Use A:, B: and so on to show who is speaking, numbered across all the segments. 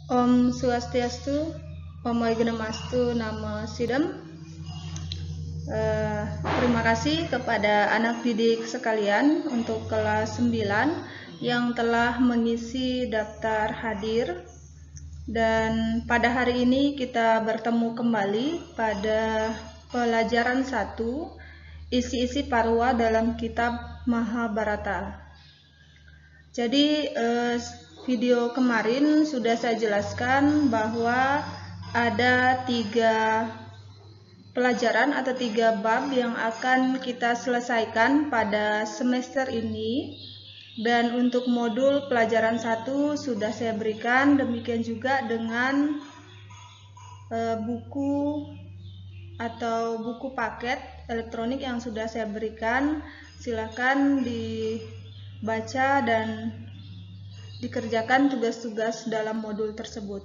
A: Om Swastiastu, Om Waigedamastu, Nama Sidam. Terima kasih kepada anak didik sekalian untuk kelas 9 yang telah mengisi daftar hadir. Dan pada hari ini kita bertemu kembali pada pelajaran 1, isi-isi parwa dalam kitab Mahabharata. Jadi video kemarin sudah saya jelaskan bahwa ada 3 pelajaran atau 3 bab yang akan kita selesaikan pada semester ini. Dan untuk modul pelajaran 1 sudah saya berikan, demikian juga dengan buku atau buku paket elektronik yang sudah saya berikan. Silakan dibaca dan dikerjakan tugas-tugas dalam modul tersebut.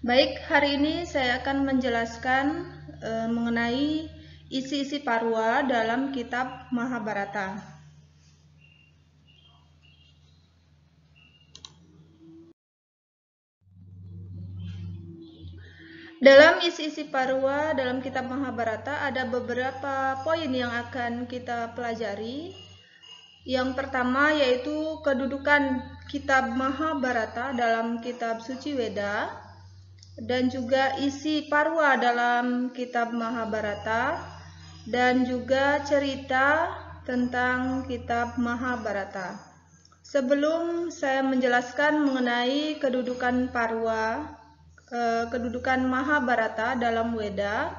A: Baik, hari ini saya akan menjelaskan mengenai isi-isi parwa dalam kitab Mahabharata. Dalam isi-isi parwa dalam kitab Mahabharata ada beberapa poin yang akan kita pelajari. Yang pertama yaitu kedudukan kitab Mahabharata dalam kitab suci Weda, dan juga isi parwa dalam kitab Mahabharata, dan juga cerita tentang kitab Mahabharata. Sebelum saya menjelaskan mengenai kedudukan parwa, kedudukan Mahabharata dalam Weda,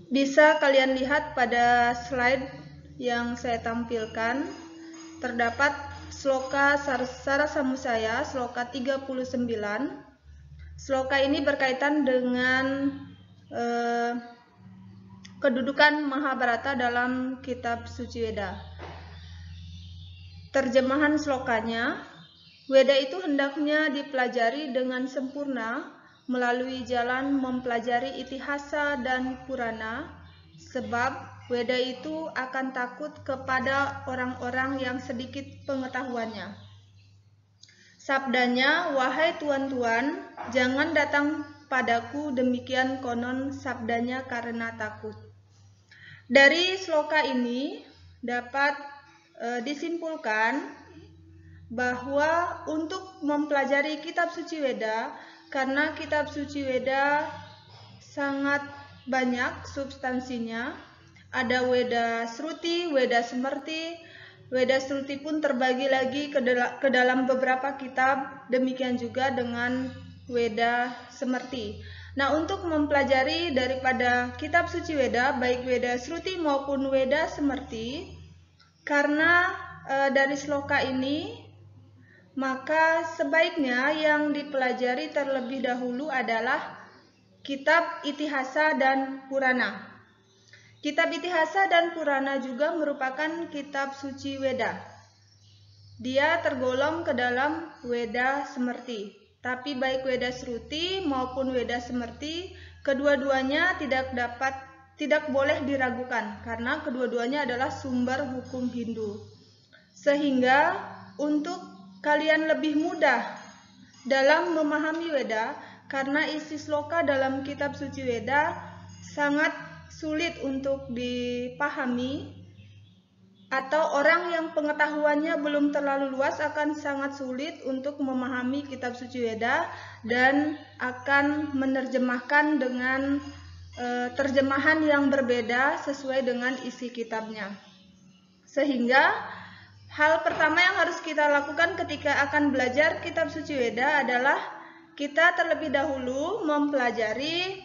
A: bisa kalian lihat pada slide yang saya tampilkan. Terdapat sloka Sarasamusaya, sloka 39. Sloka ini berkaitan dengan kedudukan Mahabharata dalam kitab suci Weda. Terjemahan slokanya, Weda itu hendaknya dipelajari dengan sempurna melalui jalan mempelajari itihasa dan Purana, sebab Weda itu akan takut kepada orang-orang yang sedikit pengetahuannya. Sabdanya, wahai tuan-tuan, jangan datang padaku demikian konon sabdanya karena takut. Dari sloka ini dapat disimpulkan bahwa untuk mempelajari kitab suci Weda, karena kitab suci Weda sangat banyak substansinya, ada Weda Sruti, Weda Semerti. Weda Sruti pun terbagi lagi ke dalam beberapa kitab, demikian juga dengan Weda Semerti. Nah, untuk mempelajari daripada kitab suci Weda, baik Weda Sruti maupun Weda Semerti, karena dari sloka ini, maka sebaiknya yang dipelajari terlebih dahulu adalah kitab Itihasa dan Purana. Kitab Itihasa dan Purana juga merupakan kitab suci Weda. Dia tergolong ke dalam Weda Semerti. Tapi baik Weda Sruti maupun Weda Semerti, kedua-duanya tidak boleh diragukan karena kedua-duanya adalah sumber hukum Hindu. Sehingga untuk kalian lebih mudah dalam memahami Weda, karena isi sloka dalam kitab suci Weda sangat sulit untuk dipahami, atau orang yang pengetahuannya belum terlalu luas akan sangat sulit untuk memahami kitab suci Weda dan akan menerjemahkan dengan terjemahan yang berbeda sesuai dengan isi kitabnya. Sehingga hal pertama yang harus kita lakukan ketika akan belajar kitab suci Weda adalah kita terlebih dahulu mempelajari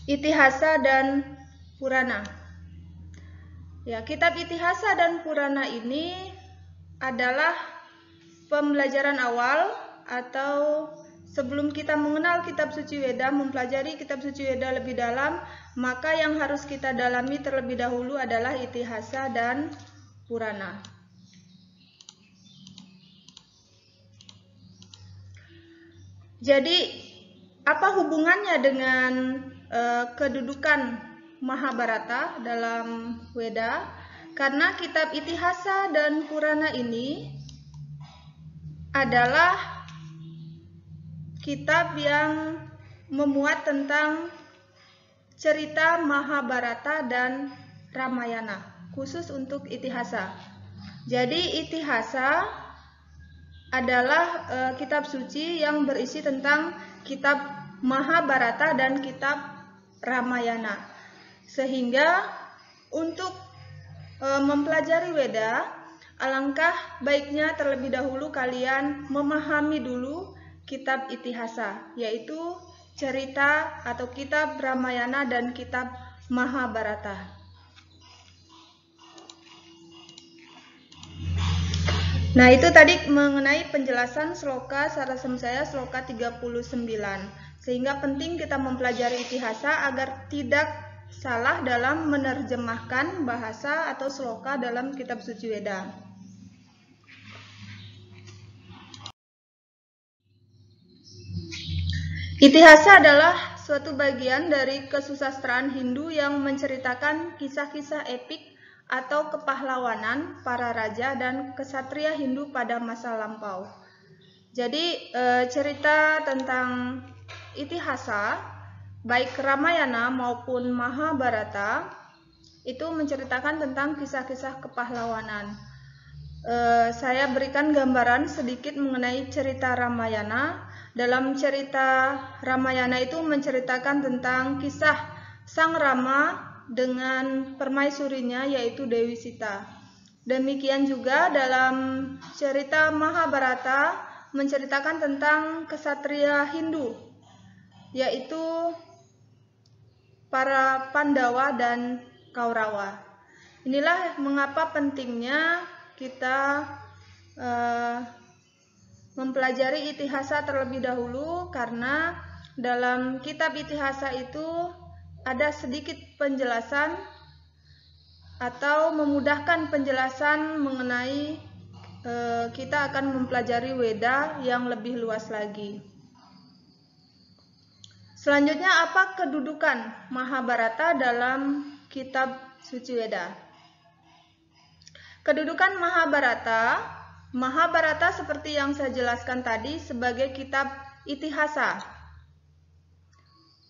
A: Itihasa dan Purana. Ya, kitab Itihasa dan Purana ini adalah pembelajaran awal, atau sebelum kita mengenal kitab suci Weda, mempelajari kitab suci Weda lebih dalam, maka yang harus kita dalami terlebih dahulu adalah Itihasa dan Purana. Jadi, apa hubungannya dengan kedudukan Mahabharata dalam Weda? Karena kitab Itihasa dan Purana ini adalah kitab yang memuat tentang cerita Mahabharata dan Ramayana, khusus untuk Itihasa. Jadi Itihasa adalah kitab suci yang berisi tentang kitab Mahabharata dan kitab Ramayana. Sehingga untuk mempelajari Weda, alangkah baiknya terlebih dahulu kalian memahami dulu kitab Itihasa, yaitu cerita atau kitab Ramayana dan kitab Mahabharata. Nah, itu tadi mengenai penjelasan sloka Sarasamsaya sloka 39. Sehingga penting kita mempelajari Itihasa agar tidak salah dalam menerjemahkan bahasa atau sloka dalam kitab suci Weda. Itihasa adalah suatu bagian dari kesusastraan Hindu yang menceritakan kisah-kisah epik atau kepahlawanan para raja dan kesatria Hindu pada masa lampau. Jadi cerita tentang Itihasa, baik Ramayana maupun Mahabharata, itu menceritakan tentang kisah-kisah kepahlawanan. Saya berikan gambaran sedikit mengenai cerita Ramayana. Dalam cerita Ramayana itu menceritakan tentang kisah Sang Rama dengan permaisurinya yaitu Dewi Sita. Demikian juga dalam cerita Mahabharata menceritakan tentang kesatria Hindu, yaitu para Pandawa dan Kaurawa. Inilah mengapa pentingnya kita mempelajari Itihasa terlebih dahulu, karena dalam kitab Itihasa itu ada sedikit penjelasan atau memudahkan penjelasan mengenai kita akan mempelajari Weda yang lebih luas lagi. Selanjutnya, apa kedudukan Mahabharata dalam kitab suci Weda? Kedudukan Mahabharata seperti yang saya jelaskan tadi sebagai kitab Itihasa.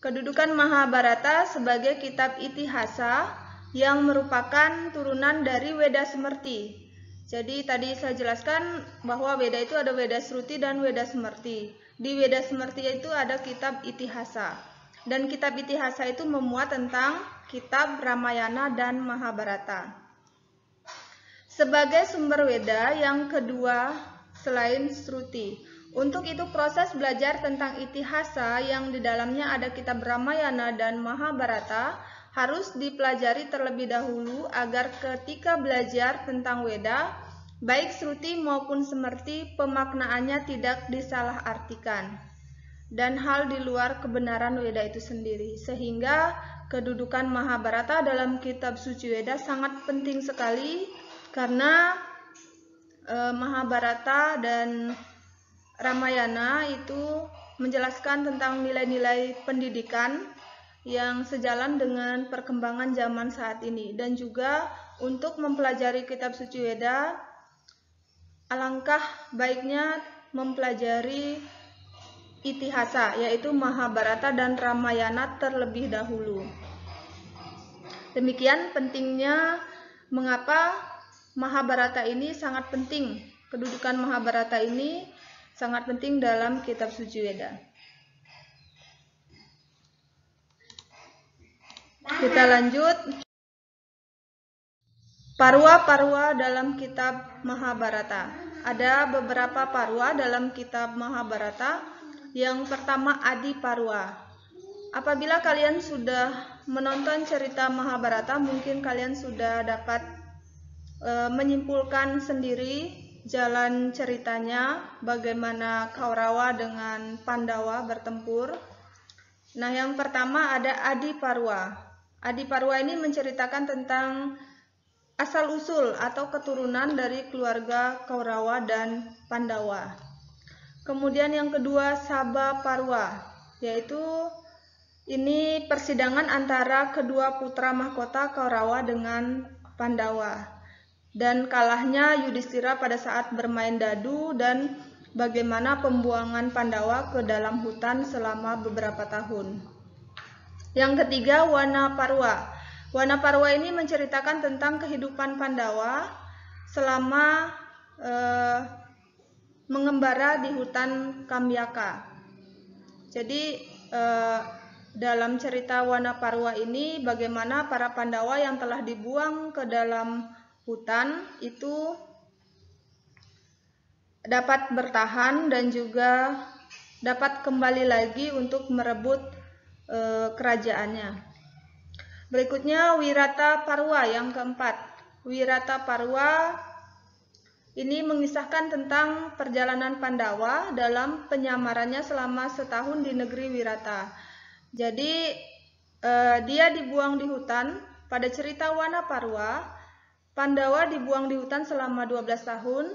A: Kedudukan Mahabharata sebagai kitab Itihasa yang merupakan turunan dari Weda Smriti. Jadi tadi saya jelaskan bahwa Weda itu ada Weda Sruti dan Weda Smrti. Di Weda Smrti itu ada kitab Itihasa. Dan kitab Itihasa itu memuat tentang kitab Ramayana dan Mahabharata. Sebagai sumber Weda yang kedua selain Sruti. Untuk itu proses belajar tentang Itihasa yang di dalamnya ada kitab Ramayana dan Mahabharata harus dipelajari terlebih dahulu agar ketika belajar tentang Weda, baik Sruti maupun Smrti, pemaknaannya tidak disalahartikan dan hal di luar kebenaran Weda itu sendiri. Sehingga kedudukan Mahabharata dalam kitab suci Weda sangat penting sekali, karena Mahabharata dan Ramayana itu menjelaskan tentang nilai-nilai pendidikan yang sejalan dengan perkembangan zaman saat ini. Dan juga untuk mempelajari kitab suci Weda, alangkah baiknya mempelajari Itihasa, yaitu Mahabharata dan Ramayana terlebih dahulu. Demikian pentingnya mengapa Mahabharata ini sangat penting. Kedudukan Mahabharata ini sangat penting dalam kitab suci Weda. Kita lanjut. Parwa-parwa dalam kitab Mahabharata. Ada beberapa parwa dalam kitab Mahabharata. Yang pertama Adi Parwa. Apabila kalian sudah menonton cerita Mahabharata, mungkin kalian sudah dapat menyimpulkan sendiri jalan ceritanya, bagaimana Kaurawa dengan Pandawa bertempur. Nah, yang pertama ada Adi Parwa. Adi Parwa ini menceritakan tentang asal-usul atau keturunan dari keluarga Kaurawa dan Pandawa. Kemudian yang kedua Sabha Parwa, yaitu ini persidangan antara kedua putra mahkota Kaurawa dengan Pandawa. Dan kalahnya Yudhistira pada saat bermain dadu, dan bagaimana pembuangan Pandawa ke dalam hutan selama beberapa tahun. Yang ketiga, Wanaparwa. Wanaparwa ini menceritakan tentang kehidupan Pandawa selama mengembara di hutan Kamyaka. Jadi dalam cerita Wanaparwa ini bagaimana para Pandawa yang telah dibuang ke dalam hutan itu dapat bertahan dan juga dapat kembali lagi untuk merebut kerajaannya. Berikutnya Wirataparwa yang keempat. Wirataparwa ini mengisahkan tentang perjalanan Pandawa dalam penyamarannya selama setahun di negeri Wirata. Jadi dia dibuang di hutan. Pada cerita Wanaparwa, Pandawa dibuang di hutan selama 12 tahun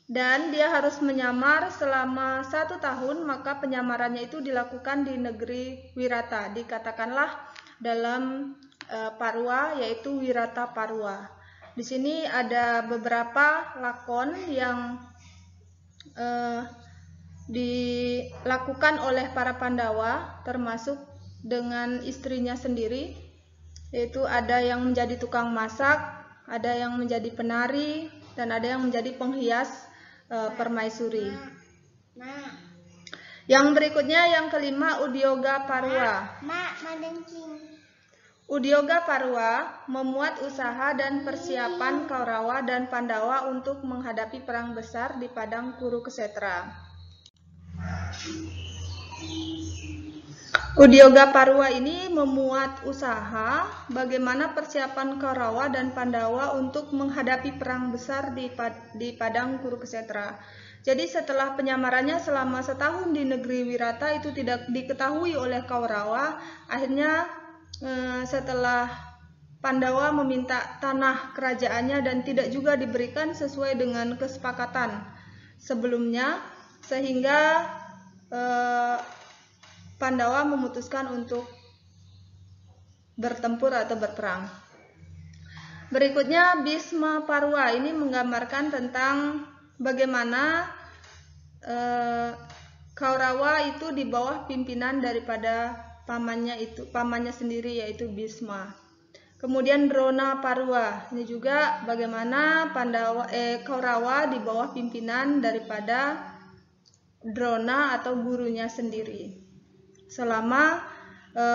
A: dan dia harus menyamar selama 1 tahun, maka penyamarannya itu dilakukan di negeri Wirata. Dikatakanlah dalam Parwa yaitu Wirataparwa. Di sini ada beberapa lakon yang dilakukan oleh para Pandawa, termasuk dengan istrinya sendiri, yaitu ada yang menjadi tukang masak, ada yang menjadi penari, dan ada yang menjadi penghias permaisuri. Yang berikutnya yang kelima Udyogaparwa. Udyogaparwa memuat usaha dan persiapan Kaurawa dan Pandawa untuk menghadapi perang besar di padang Kurukshetra. Udyogaparwa ini memuat usaha bagaimana persiapan Kaurawa dan Pandawa untuk menghadapi perang besar di padang Kurukshetra. Jadi setelah penyamarannya selama setahun di negeri Wirata itu tidak diketahui oleh Kaurawa, akhirnya setelah Pandawa meminta tanah kerajaannya dan tidak juga diberikan sesuai dengan kesepakatan sebelumnya, sehingga Pandawa memutuskan untuk bertempur atau berperang. Berikutnya Bhismaparwa ini menggambarkan tentang bagaimana Kaurawa itu di bawah pimpinan daripada pamannya sendiri yaitu Bhisma. Kemudian Dronaparwa ini juga bagaimana Kaurawa di bawah pimpinan daripada Drona atau gurunya sendiri. Selama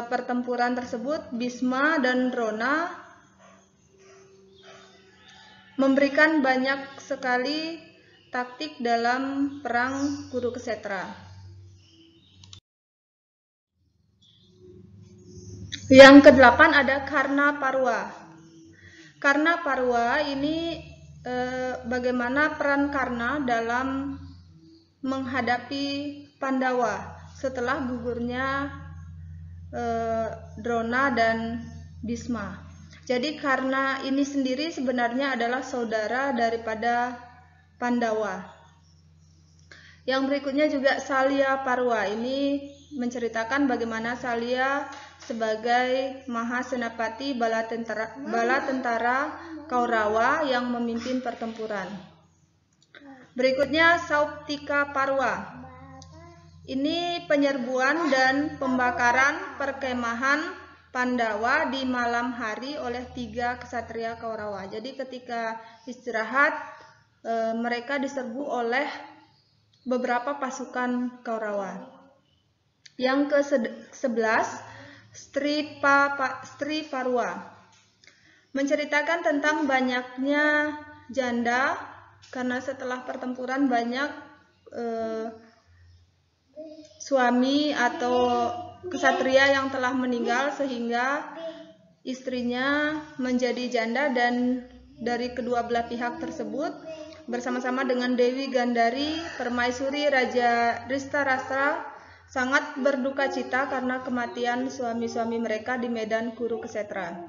A: pertempuran tersebut Bhisma dan Drona memberikan banyak sekali taktik dalam perang Kurukshetra. Yang kedelapan ada Karnaparwa. Karnaparwa ini bagaimana peran Karna dalam menghadapi Pandawa setelah gugurnya Drona dan Bhisma. Jadi Karna ini sendiri sebenarnya adalah saudara daripada Pandawa. Yang berikutnya juga Salyaparwa. Ini menceritakan bagaimana Salya sebagai Mahasenapati bala tentara Kaurawa yang memimpin pertempuran. Berikutnya Sauptikaparwa. Ini penyerbuan dan pembakaran perkemahan Pandawa di malam hari oleh 3 ksatria Kaurawa. Jadi ketika istirahat mereka diserbu oleh beberapa pasukan Kaurawa. Yang ke-11 Striparwa menceritakan tentang banyaknya janda karena setelah pertempuran banyak suami atau ksatria yang telah meninggal sehingga istrinya menjadi janda, dan dari kedua belah pihak tersebut bersama-sama dengan Dewi Gandari, permaisuri Raja Dristarashtra sangat berduka cita karena kematian suami-suami mereka di medan Kurukshetra.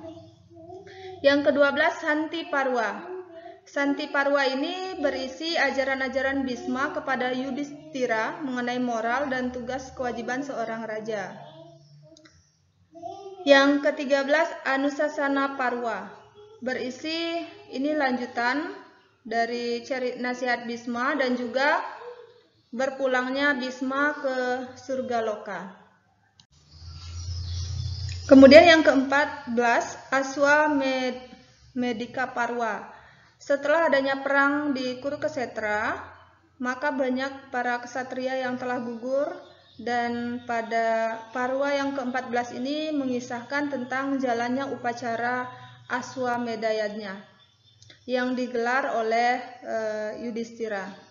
A: Yang ke-12 Santiparwa. Santiparwa ini berisi ajaran-ajaran Bhisma kepada Yudhishthira mengenai moral dan tugas kewajiban seorang raja. Yang ke-13 Anusasanaparwa. Berisi ini lanjutan dari nasihat Bhisma dan juga berpulangnya Bhisma ke surga loka. Kemudian yang ke-14, Aswamedika Parwa. Setelah adanya perang di Kurukshetra, maka banyak para ksatria yang telah gugur, dan pada Parwa yang ke-14 ini mengisahkan tentang jalannya upacara Aswamedayanya yang digelar oleh Yudhistira.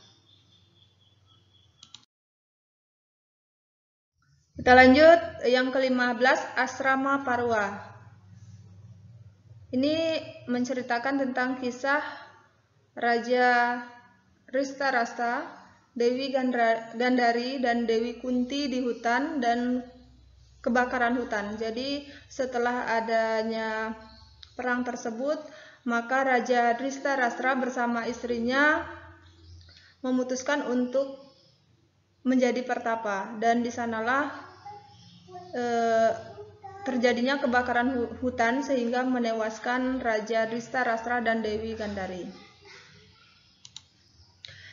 A: Kita lanjut yang ke-15, Asrama Parwa. Ini menceritakan tentang kisah Raja Ristarasta, Dewi Gandari, dan Dewi Kunti di hutan dan kebakaran hutan. Jadi setelah adanya perang tersebut, maka Raja Ristarastra bersama istrinya memutuskan untuk menjadi pertapa, dan di sanalah terjadinya kebakaran hutan sehingga menewaskan Raja Ristarastra dan Dewi Gandari.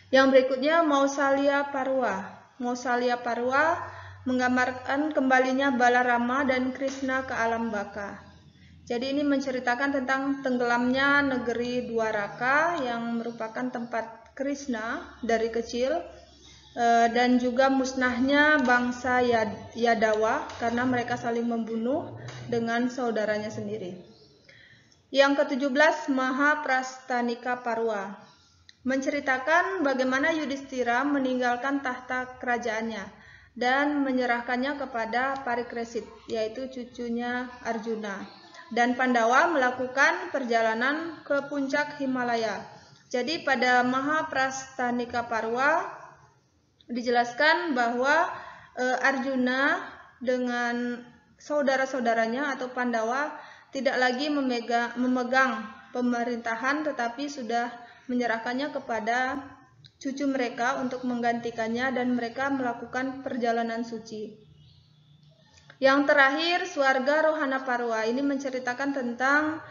A: Yang berikutnya Mausalya Parwa. Mausalya Parwa menggambarkan kembalinya Balarama dan Krishna ke alam baka. Jadi ini menceritakan tentang tenggelamnya negeri Dwaraka yang merupakan tempat Krishna dari kecil, dan juga musnahnya bangsa Yadawa karena mereka saling membunuh dengan saudaranya sendiri. Yang ke-17 Mahaprastanika Parwa menceritakan bagaimana Yudhistira meninggalkan tahta kerajaannya dan menyerahkannya kepada Parikresit, yaitu cucunya Arjuna, dan Pandawa melakukan perjalanan ke puncak Himalaya. Jadi pada Mahaprastanika Parwa dijelaskan bahwa Arjuna dengan saudara-saudaranya atau Pandawa tidak lagi memegang pemerintahan, tetapi sudah menyerahkannya kepada cucu mereka untuk menggantikannya, dan mereka melakukan perjalanan suci. Yang terakhir Swarga Rohana Parwa, ini menceritakan tentang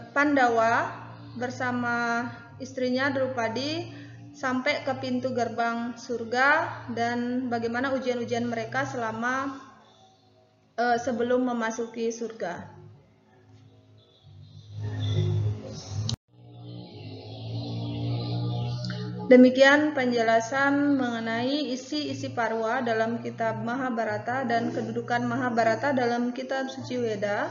A: Pandawa bersama istrinya Drupadi sampai ke pintu gerbang surga dan bagaimana ujian-ujian mereka selama sebelum memasuki surga. Demikian penjelasan mengenai isi-isi Parwa dalam kitab Mahabharata dan kedudukan Mahabharata dalam kitab suci Weda.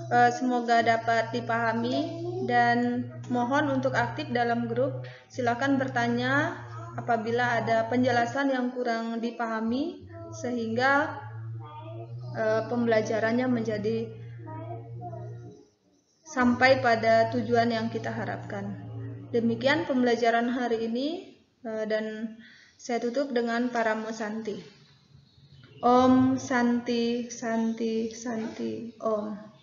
A: Semoga dapat dipahami, dan mohon untuk aktif dalam grup. Silakan bertanya apabila ada penjelasan yang kurang dipahami sehingga pembelajarannya menjadi sampai pada tujuan yang kita harapkan. Demikian pembelajaran hari ini, dan saya tutup dengan Paramo Santi. Om Santi Santi Santi Om.